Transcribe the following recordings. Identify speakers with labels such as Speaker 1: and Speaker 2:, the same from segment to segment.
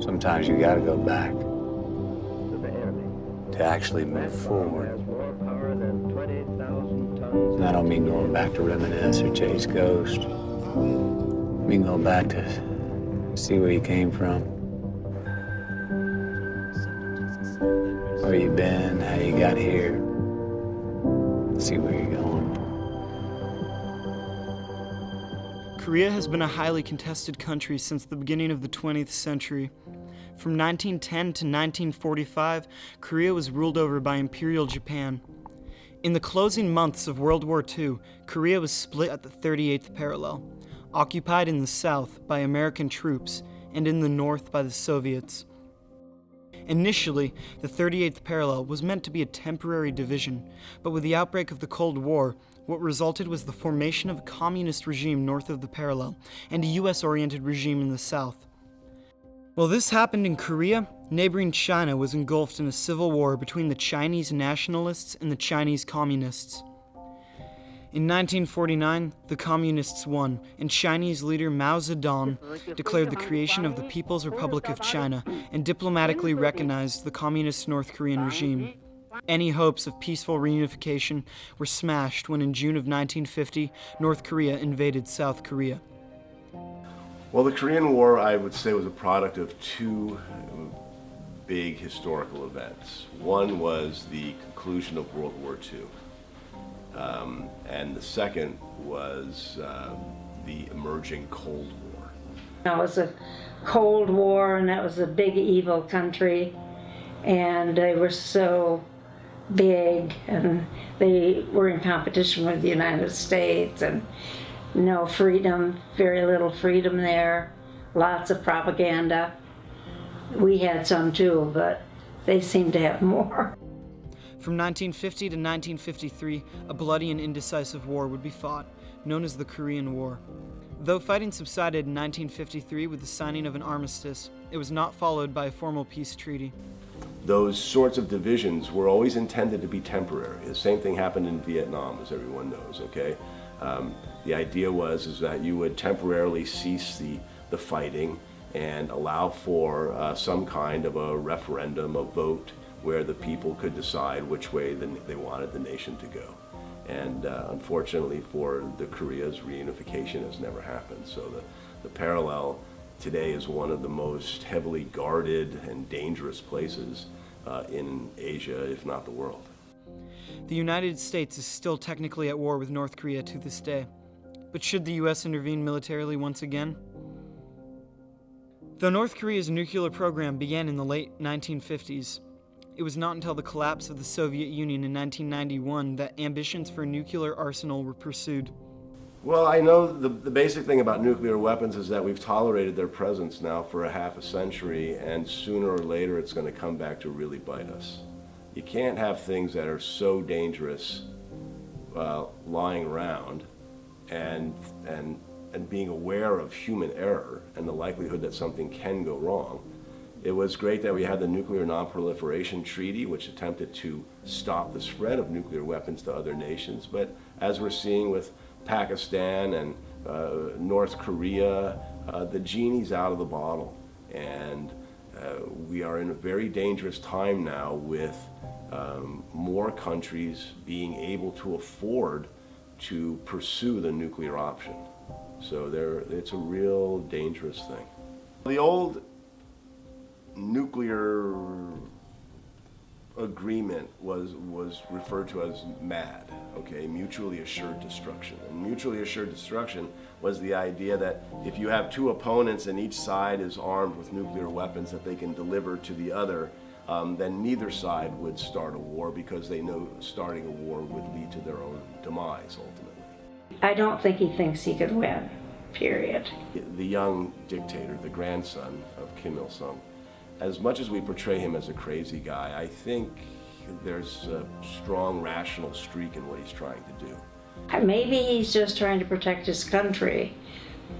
Speaker 1: Sometimes you gotta go back to actually move forward. And I don't mean going back to reminisce or chase ghosts. I mean going back to see where you came from, where you been, how you got here, see where you're going.
Speaker 2: Korea has been a highly contested country since the beginning of the 20th century. From 1910 to 1945, Korea was ruled over by Imperial Japan. In the closing months of World War II, Korea was split at the 38th parallel, occupied in the south by American troops and in the north by the Soviets. Initially, the 38th parallel was meant to be a temporary division, but with the outbreak of the Cold War, what resulted was the formation of a communist regime north of the parallel and a US-oriented regime in the south. While this happened in Korea, neighboring China was engulfed in a civil war between the Chinese nationalists and the Chinese communists. In 1949, the communists won, and Chinese leader Mao Zedong declared the creation of the People's Republic of China and diplomatically recognized the communist North Korean regime. Any hopes of peaceful reunification were smashed when in June of 1950, North Korea invaded South Korea.
Speaker 3: Well, the Korean War, I would say, was a product of two big historical events. One was the conclusion of World War II, and the second was the emerging Cold War.
Speaker 4: It was a Cold War, and that was a big evil country, and they were so big, and they were in competition with the United States, and no freedom, very little freedom there, lots of propaganda. We had some too, but they seemed to have more.
Speaker 2: From 1950 to 1953, a bloody and indecisive war would be fought, known as the Korean War. Though fighting subsided in 1953 with the signing of an armistice, it was not followed by a formal peace treaty.
Speaker 3: Those sorts of divisions were always intended to be temporary. The same thing happened in Vietnam, as everyone knows, okay? The idea was that you would temporarily cease the fighting and allow for some kind of a referendum, a vote, where the people could decide which way they wanted the nation to go. And unfortunately for the Korea's reunification has never happened. So the parallel today is one of the most heavily guarded and dangerous places in Asia, if not the world.
Speaker 2: The United States is still technically at war with North Korea to this day. But should the US intervene militarily once again? Though North Korea's nuclear program began in the late 1950s, it was not until the collapse of the Soviet Union in 1991 that ambitions for a nuclear arsenal were pursued.
Speaker 3: Well, I know the basic thing about nuclear weapons is that we've tolerated their presence now for a half a century, and sooner or later it's going to come back to really bite us. You can't have things that are so dangerous lying around and being aware of human error and the likelihood that something can go wrong. It was great that we had the Nuclear Non-Proliferation Treaty, which attempted to stop the spread of nuclear weapons to other nations, but as we're seeing with Pakistan and North Korea, the genie's out of the bottle, and we are in a very dangerous time now with more countries being able to afford to pursue the nuclear option. So it's a real dangerous thing. The old nuclear agreement was referred to as MAD, okay, mutually assured destruction. And mutually assured destruction was the idea that if you have two opponents and each side is armed with nuclear weapons that they can deliver to the other, then neither side would start a war because they know starting a war would lead to their own demise ultimately.
Speaker 4: I don't think he thinks he could win, period.
Speaker 3: The young dictator, the grandson of Kim Il-sung, as much as we portray him as a crazy guy, I think there's a strong rational streak in what he's trying to do.
Speaker 4: Maybe he's just trying to protect his country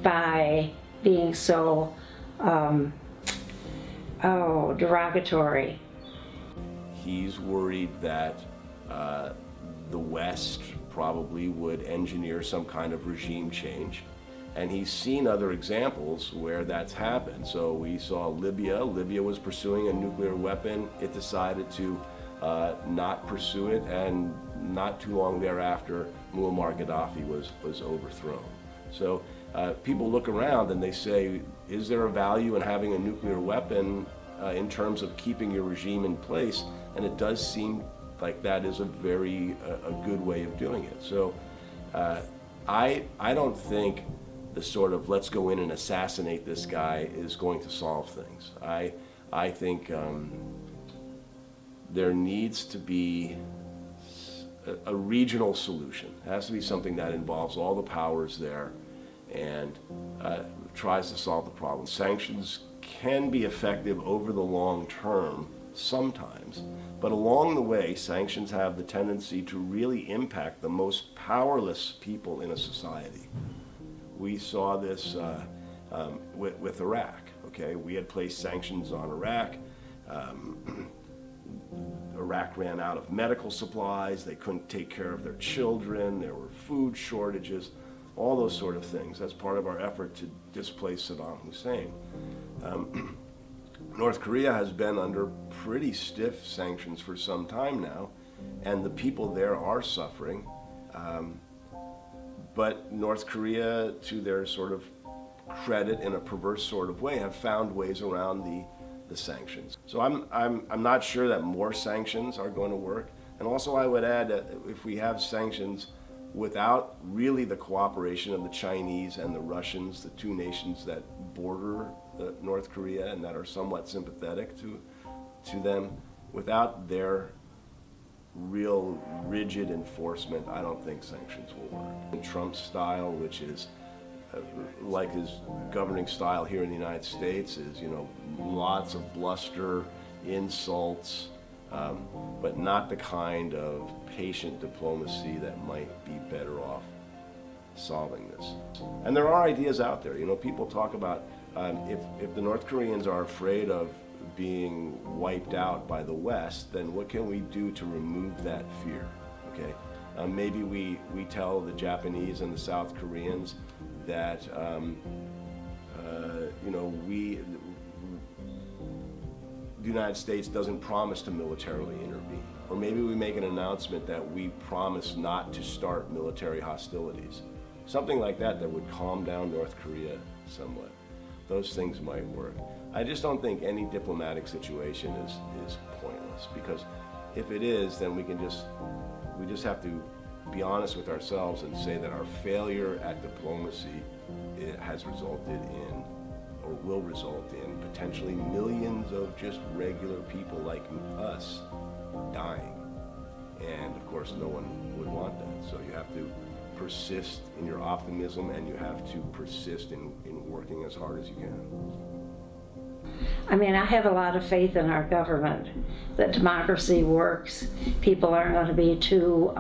Speaker 4: by being so derogatory.
Speaker 3: He's worried that the West probably would engineer some kind of regime change, And he's seen other examples where that's happened. So we saw Libya. Libya was pursuing a nuclear weapon. It decided to not pursue it, and not too long thereafter, Muammar Gaddafi was overthrown. So people look around and they say, is there a value in having a nuclear weapon in terms of keeping your regime in place? And it does seem like that is a very a good way of doing it. So I don't think the sort of let's go in and assassinate this guy is going to solve things. I think there needs to be a regional solution. It has to be something that involves all the powers there and tries to solve the problem. Sanctions can be effective over the long term sometimes, but along the way, sanctions have the tendency to really impact the most powerless people in a society. We saw this with Iraq, okay? We had placed sanctions on Iraq. Iraq ran out of medical supplies. They couldn't take care of their children. There were food shortages, all those sort of things. That's part of our effort to displace Saddam Hussein. North Korea has been under pretty stiff sanctions for some time now, and the people there are suffering. But North Korea, to their sort of credit in a perverse sort of way, have found ways around the sanctions. So I'm not sure that more sanctions are going to work. And also I would add that if we have sanctions without really the cooperation of the Chinese and the Russians, the two nations that border North Korea and that are somewhat sympathetic to them, without their real rigid enforcement, I don't think sanctions will work. In Trump's style, which is like his governing style here in the United States, is, you know, lots of bluster, insults, but not the kind of patient diplomacy that might be better off solving this. And there are ideas out there. You know, people talk about if the North Koreans are afraid of being wiped out by the West, then what can we do to remove that fear? Okay, maybe we tell the Japanese and the South Koreans that you know, the United States doesn't promise to militarily intervene. Or maybe we make an announcement that we promise not to start military hostilities. Something like that that would calm down North Korea somewhat. Those things might work. I just don't think any diplomatic situation is pointless, because if it is, then we just have to be honest with ourselves and say that our failure at diplomacy has resulted in, or will result in, potentially millions of just regular people like us dying. And of course, no one would want that. So you have to persist in your optimism, and you have to persist in working as hard as you can.
Speaker 4: I mean, I have a lot of faith in our government that democracy works. People aren't going to be too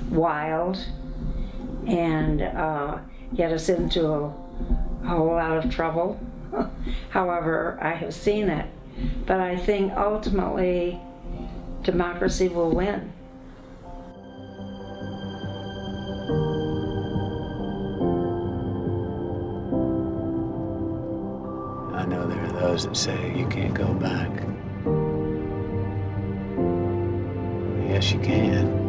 Speaker 4: wild and get us into a whole lot of trouble. However, I have seen it. But I think ultimately democracy will win.
Speaker 1: I know there are those that say you can't go back. Yes, you can.